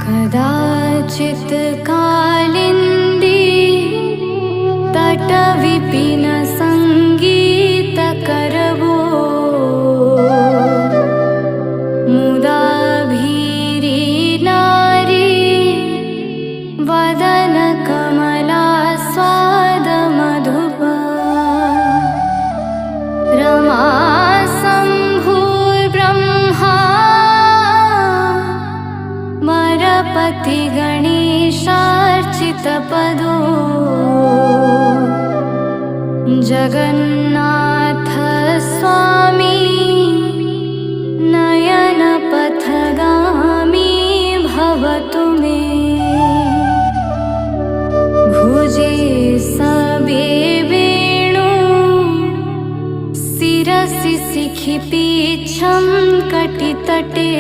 कदाचित् कालिन्दी तटविपिन सङ्गीतकरवो मुदा भीरी नारी वदन कमला स्वाद मधुपा रमा शम्भुर्ब्रह्मा मरपति गणेशार्चितपदो जगन्नाथ स्वामी नयनपथगामी भवतु मे भुजे सबे वेणु शिरसि शिखिपीच्छं कटितटे